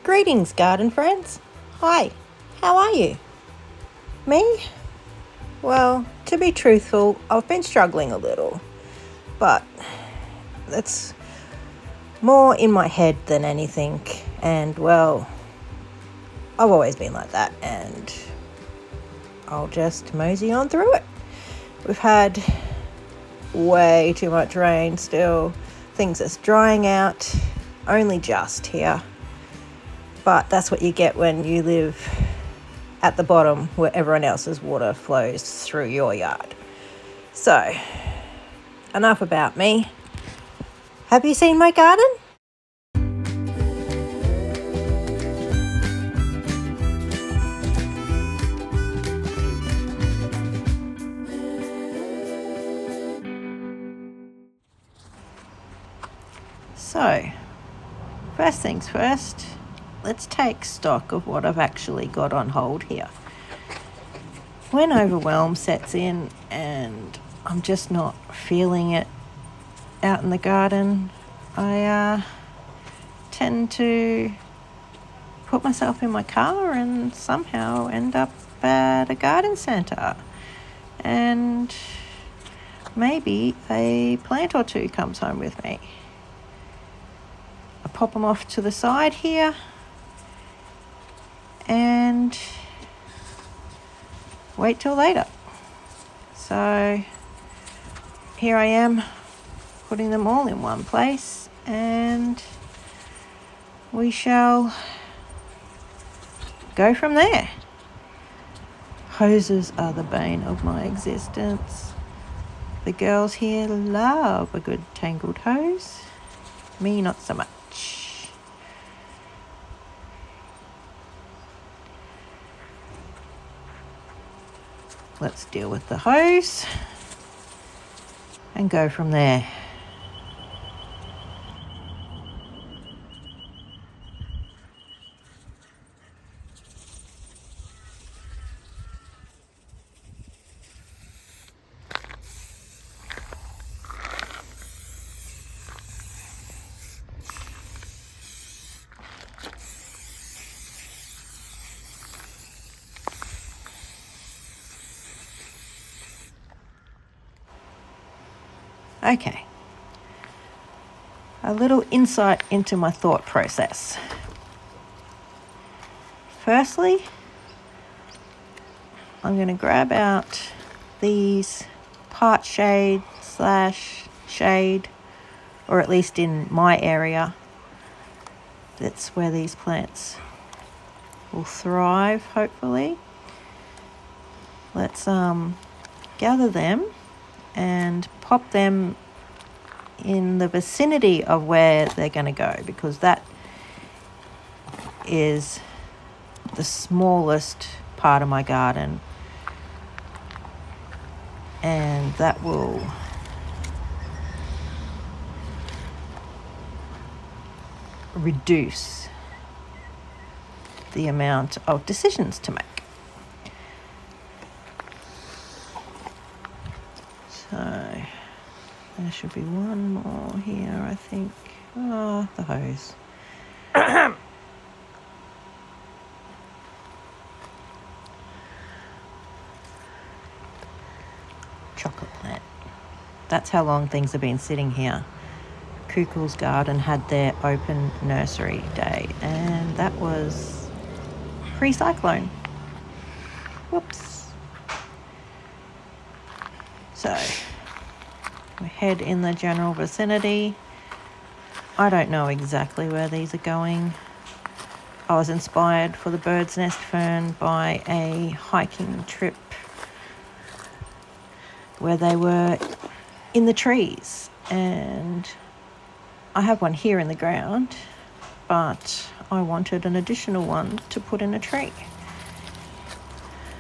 Greetings, garden friends. Hi, how are you? Me? Well, to be truthful, I've been struggling a little, but that's more in my head than anything. And well, I've always been like that, and I'll just mosey on through it. We've had way too much rain still. Things are drying out, only just here. But that's what you get when you live at the bottom where everyone else's water flows through your yard. So, enough about me. Have you seen my garden? So, first things first, let's take stock of what I've actually got on hold here. When overwhelm sets in and I'm just not feeling it out in the garden, I tend to put myself in my car and somehow end up at a garden centre. And maybe a plant or two comes home with me. I pop them off to the side here and wait till later. So here I am putting them all in one place, and we shall go from there. Hoses are the bane of my existence. The girls here love a good tangled hose. Me, not so much. Let's deal with the hose and go from there. Okay, a little insight into my thought process. Firstly, I'm going to grab out these part shade, or at least in my area, that's where these plants will thrive, hopefully. Let's gather them and pop them in the vicinity of where they're going to go, because that is the smallest part of my garden, and that will reduce the amount of decisions to make. So there should be one more here, I think. Oh, the hose. Chocolate plant. That's how long things have been sitting here. Kukul's garden had their open nursery day, and that was pre-cyclone. Whoops. So we head in the general vicinity. I don't know exactly where these are going. I was inspired for the bird's nest fern by a hiking trip where they were in the trees, and I have one here in the ground, but I wanted an additional one to put in a tree.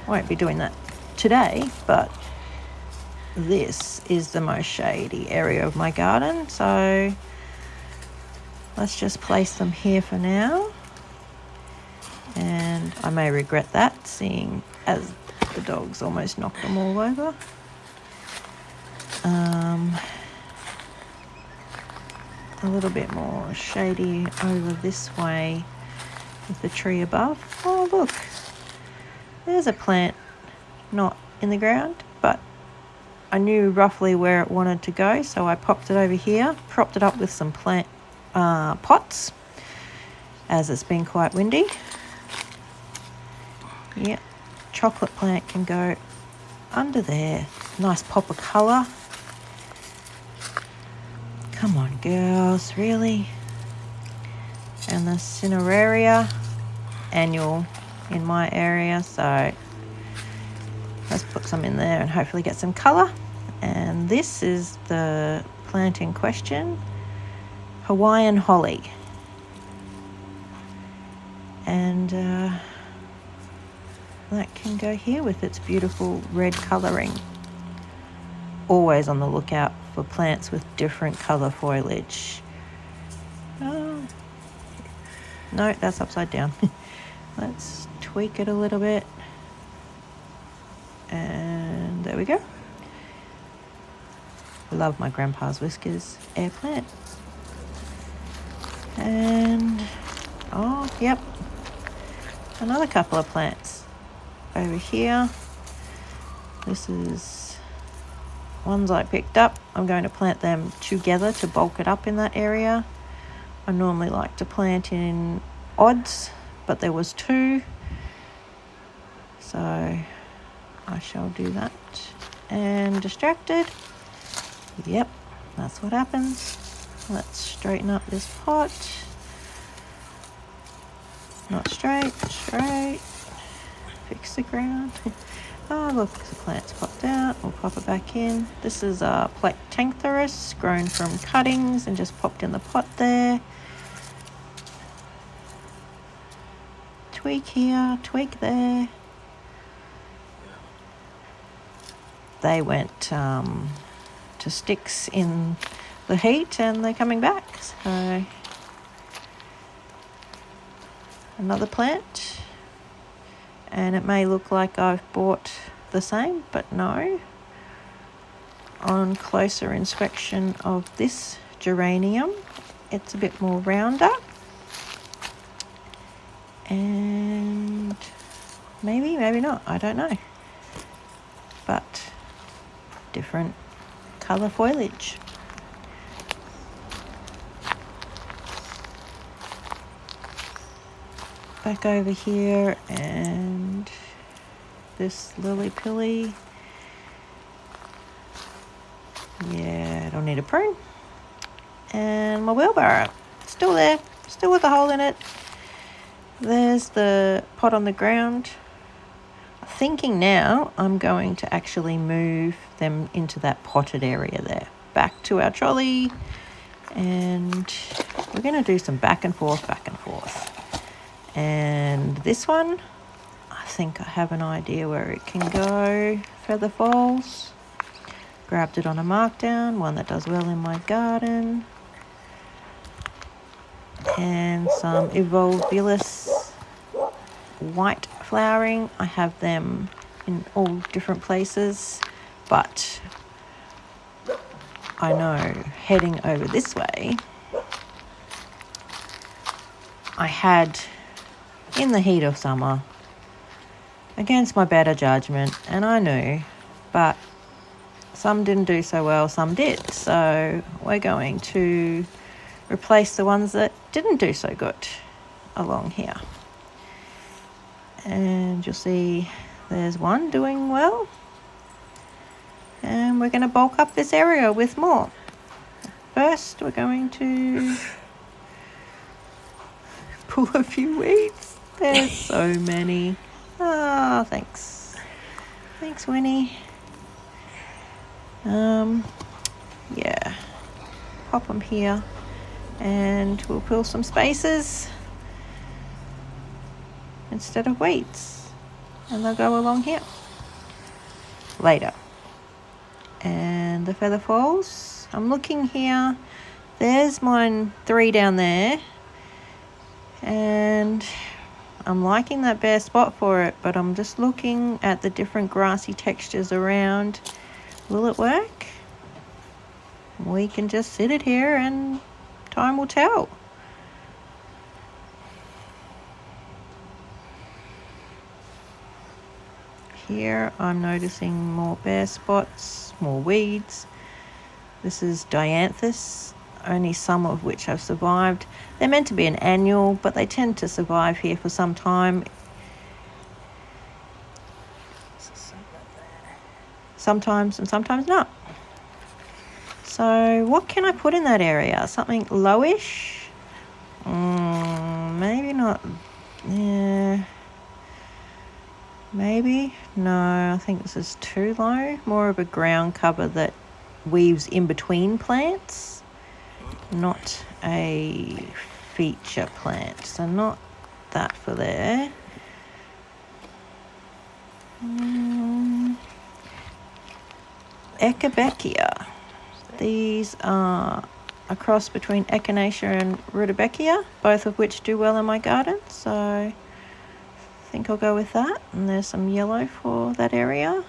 I won't be doing that today, but this is the most shady area of my garden, so let's just place them here for now. And I may regret that, seeing as the dogs almost knocked them all over. A little bit more shady over this way. with the tree above. Oh, look, there's a plant not in the ground, but I knew roughly where it wanted to go, so I popped it over here, propped it up with some plant pots, as it's been quite windy. Yeah, chocolate plant can go under there. Nice pop of colour. Come on, girls, really? And the cineraria, annual in my area, so let's put some in there and hopefully get some colour. And this is the plant in question, Hawaiian holly. And that can go here with its beautiful red colouring. Always on the lookout for plants with different colour foliage. Oh, no, that's upside down. Let's tweak it a little bit. And there we go. Love my grandpa's whiskers air plant. And, oh, yep, another couple of plants over here. This is ones I picked up. I'm going to plant them together to bulk it up in that area. I normally like to plant in odds, but there was two, so I shall do that. And distracted. Yep, that's what happens. Let's straighten up this pot. Not straight, straight. Fix the ground. Oh, look, the plant's popped out. We'll pop it back in. This is a Plactanthurus grown from cuttings and just popped in the pot there. Tweak here, tweak there. They went to sticks in the heat and they're coming back. So another plant. And it may look like I've bought the same, but no. On closer inspection of this geranium, it's a bit more rounder. And maybe not, I don't know. But different colour foliage. Back over here, and this lily pilly. Yeah, I don't need a prune. And my wheelbarrow, still there, still with a hole in it. There's the pot on the ground. Thinking now I'm going to actually move them into that potted area there. Back to our trolley. And we're going to do some back and forth. And this one, I think I have an idea where it can go. Feather falls. Grabbed it on a markdown, one that does well in my garden. And some Evolvulus white flowering. I have them in all different places, but I know heading over this way, I had, in the heat of summer, against my better judgment, and I knew, but some didn't do so well, some did. So we're going to replace the ones that didn't do so good along here. And you'll see there's one doing well. And we're going to bulk up this area with more. First, we're going to pull a few weeds. There's so many. Oh, thanks. Thanks, Winnie. Yeah. Pop them here. And we'll fill some spaces instead of weeds. And they'll go along here later. And the feather falls. I'm looking here. There's mine 3 down there. And I'm liking that bare spot for it, but I'm just looking at the different grassy textures around. Will it work? We can just sit it here and time will tell. Here I'm noticing more bare spots, more weeds. This is dianthus, only some of which have survived. They're meant to be an annual, but they tend to survive here for some time. Sometimes and sometimes not. So what can I put in that area? Something lowish? Maybe not. Yeah. Maybe. No, I think this is too low. More of a ground cover that weaves in between plants, not a feature plant. So not that for there. Echinacea. These are a cross between Echinacea and Rudbeckia, both of which do well in my garden, so I think I'll go with that. And there's some yellow for that area.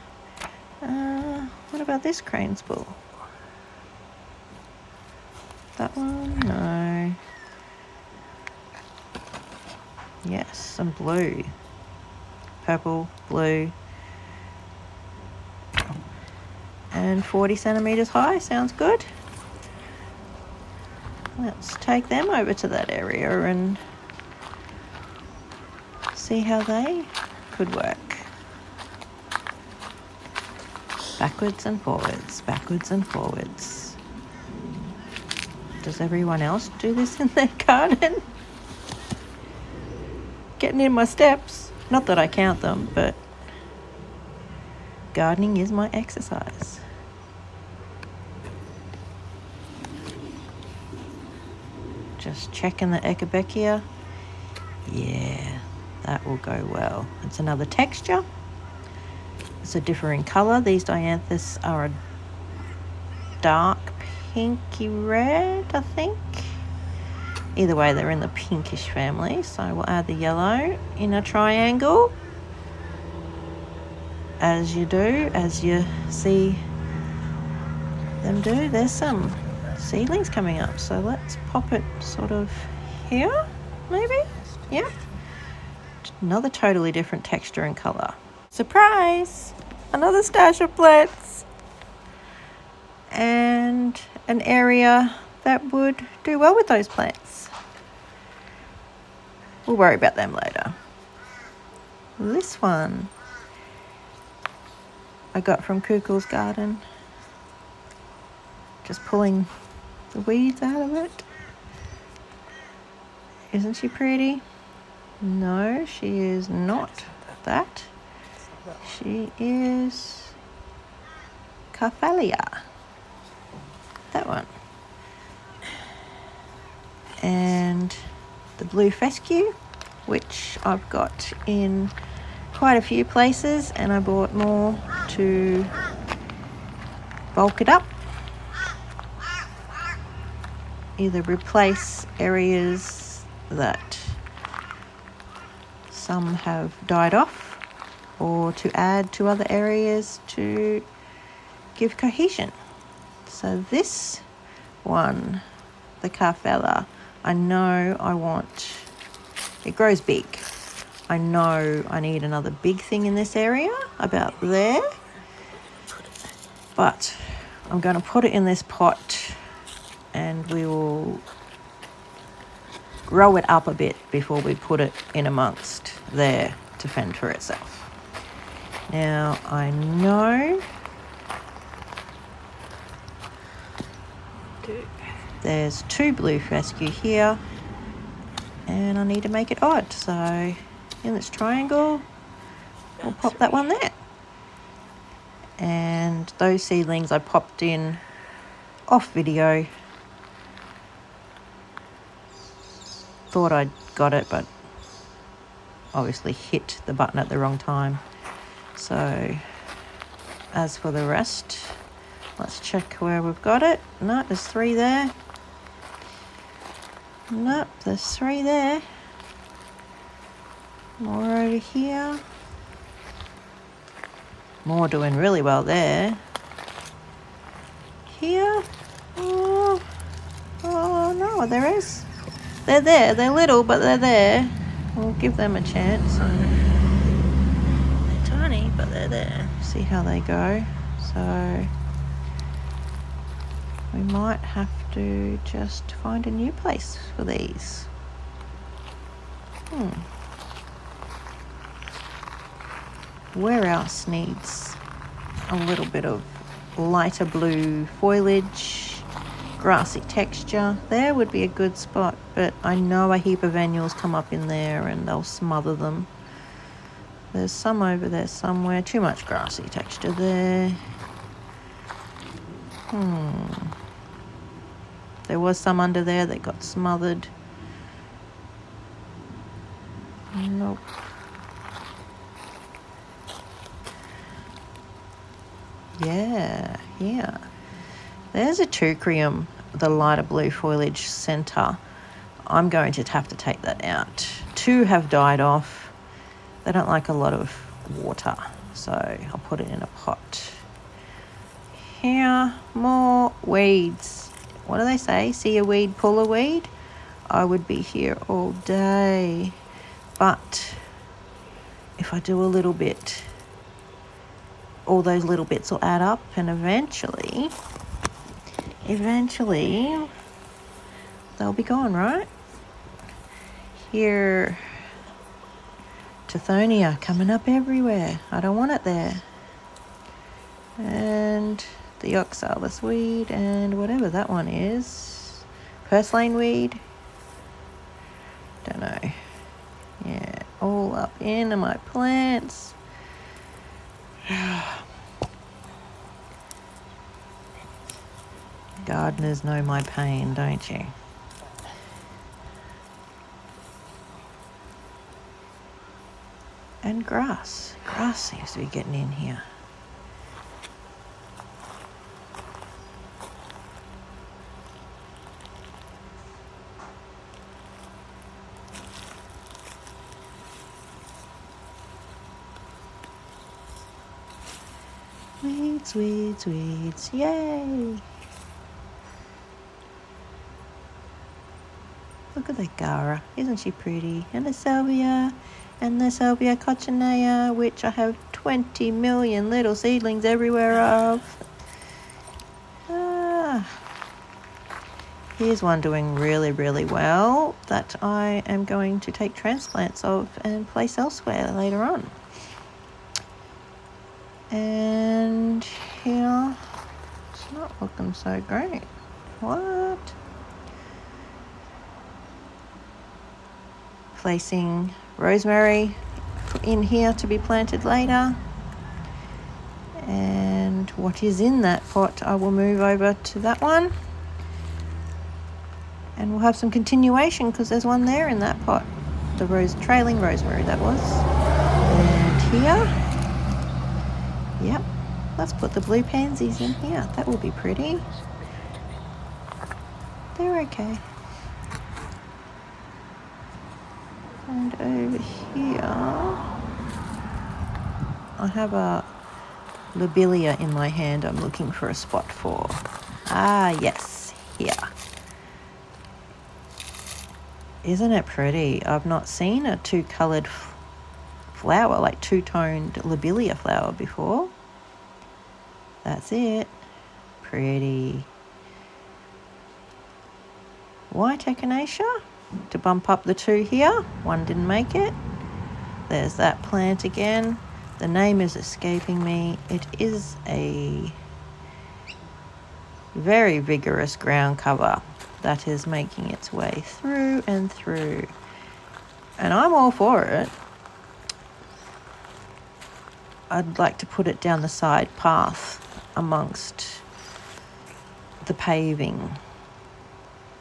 What about this crane's bull? That one? No. Yes, some blue. Purple, blue. And 40 centimetres high, sounds good. Let's take them over to that area and see how they could work. Backwards and forwards, backwards and forwards. Does everyone else do this in their garden? Getting in my steps. Not that I count them, but gardening is my exercise. Just checking the Echinacea. Yeah, that will go well. It's another texture. It's a differing colour. These dianthus are a dark pinky red, I think. Either way, they're in the pinkish family. So we'll add the yellow in a triangle. As you do, as you see them do. There's some seedlings coming up, so let's pop it sort of here, maybe. Yep. Another totally different texture and colour. Surprise! Another stash of plants and an area that would do well with those plants. We'll worry about them later. This one I got from Kukul's garden. Just pulling the weeds out of it. Isn't she pretty? No, she is not that. She is Carphalia. That one. And the blue fescue, which I've got in quite a few places, and I bought more to bulk it up. Either replace areas that some have died off, or to add to other areas to give cohesion. So this one, the Carphalia, I know I want, it grows big. I know I need another big thing in this area, about there. But I'm going to put it in this pot and we will grow it up a bit before we put it in amongst there to fend for itself. Now I know there's two blue fescue here and I need to make it odd, so in this triangle we'll pop that one there. And those seedlings I popped in off video. Thought I'd got it, but obviously hit the button at the wrong time. So as for the rest, let's check where we've got it. No, there's 3 there. Nope, there's 3 there. More over here. More doing really well there. Here. Oh no, there is. They're there. They're little, but they're there. We'll give them a chance. They're tiny, but they're there. See how they go. So we might have to just find a new place for these. Where else needs a little bit of lighter blue foliage, grassy texture? There would be a good spot, but I know a heap of annuals come up in there and they'll smother them. There's some over there somewhere. Too much grassy texture there. There was some under there that got smothered. Nope. Yeah. There's a teucrium, the lighter blue foliage centre. I'm going to have to take that out. 2 have died off. They don't like a lot of water, so I'll put it in a pot. Here, more weeds. What do they say? See a weed, pull a weed? I would be here all day. But if I do a little bit, all those little bits will add up, and eventually they'll be gone, right? Here, Tithonia coming up everywhere. I don't want it there. And the oxalis weed and whatever that one is. Purslane weed. Don't know. Yeah, all up into my plants. Gardeners know my pain, don't you? And grass. Grass seems to be getting in here. Weeds, yay! Look at the Gara, isn't she pretty? And the Salvia, coccinea, which I have 20 million little seedlings everywhere of. Here's one doing really, really well that I am going to take transplants of and place elsewhere later on. And here, it's not looking so great. What? Placing rosemary in here to be planted later. And what is in that pot, I will move over to that one. And we'll have some continuation because there's one there in that pot. The trailing rosemary, that was. And here. Yep, let's put the blue pansies in here. That will be pretty. They're okay. And over here, I have a lobelia in my hand I'm looking for a spot for. Yes, here. Isn't it pretty? I've not seen a 2-coloured flower, like 2-toned lobelia flower before. That's it. Pretty. White echinacea to bump up the 2 here. One didn't make it. There's that plant again. The name is escaping me. It is a very vigorous ground cover that is making its way through and through. And I'm all for it. I'd like to put it down the side path amongst the paving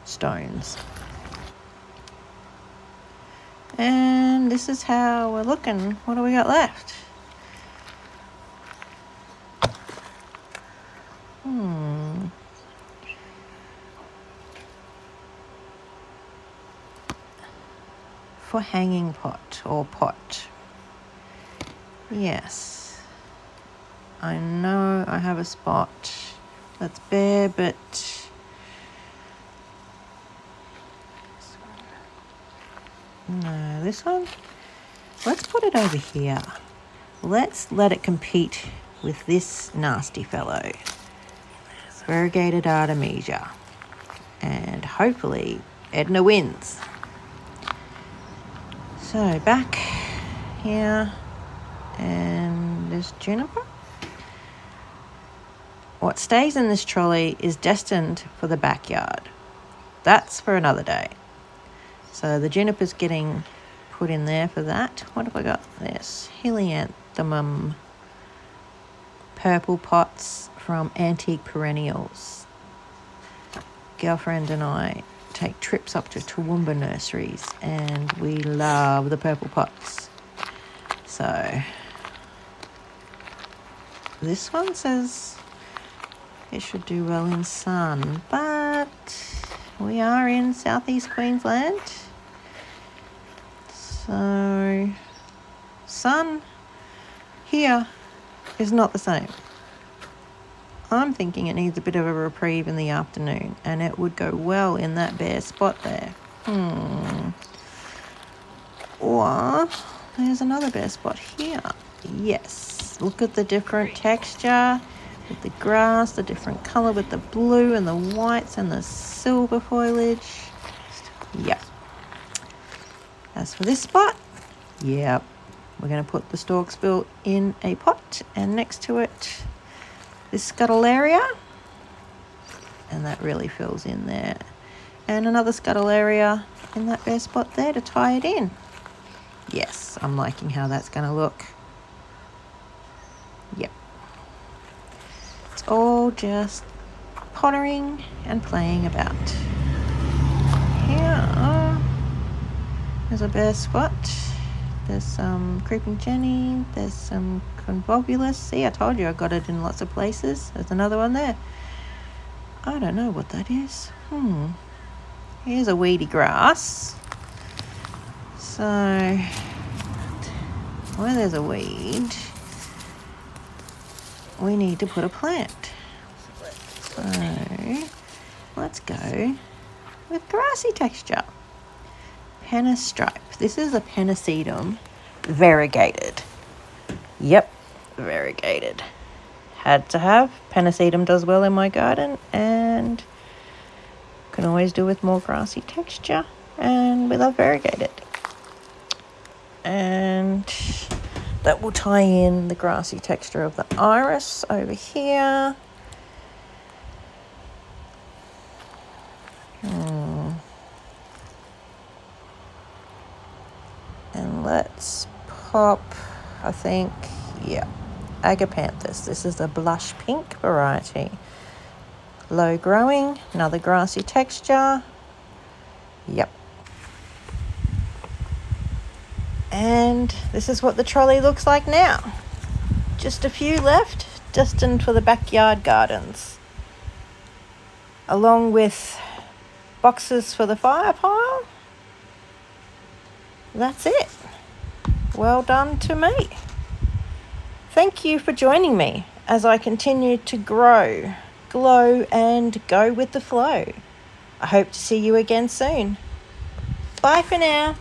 stones. And this is how we're looking. What do we got left? For hanging pot or pot. Yes. I know I have a spot that's bare, but no, this one. Let's put it over here. let's let it compete with this nasty fellow, variegated artemisia, and hopefully Edna wins. So back here, and there's juniper. What stays in this trolley is destined for the backyard. That's for another day. So the juniper's getting put in there for that. What have I got? There's helianthemum purple pots from Antique Perennials. Girlfriend and I take trips up to Toowoomba nurseries and we love the purple pots. So this one says it should do well in sun, but we are in southeast Queensland. So sun here is not the same. I'm thinking it needs a bit of a reprieve in the afternoon and it would go well in that bare spot there. Or there's another bare spot here. Yes, look at the different texture with the grass, the different colour with the blue and the whites and the silver foliage. Yep. As for this spot, yep, we're going to put the stalksbill in a pot and next to it this scutellaria, and that really fills in there. And another scutellaria in that bare spot there to tie it in. Yes, I'm liking how that's going to look. Yep. It's all just pottering and playing about. Here, there's a bare spot. There's some creeping Jenny. There's some convolvulus. See, I told you I got it in lots of places. There's another one there. I don't know what that is. Here's a weedy grass. So, where there's a weed, we need to put a plant. So, let's go with grassy texture. Penna stripe. This is a pennisedum variegated. Yep, variegated. Had to have. Pennisedum does well in my garden and can always do with more grassy texture, and we love variegated. And that will tie in the grassy texture of the iris over here. And let's pop, I think, yeah, agapanthus. This is the blush pink variety. Low growing, another grassy texture. Yep. And this is what the trolley looks like now. Just a few left, destined for the backyard gardens. Along with boxes for the fire pile. That's it. Well done to me. Thank you for joining me as I continue to grow, glow, and go with the flow. I hope to see you again soon. Bye for now.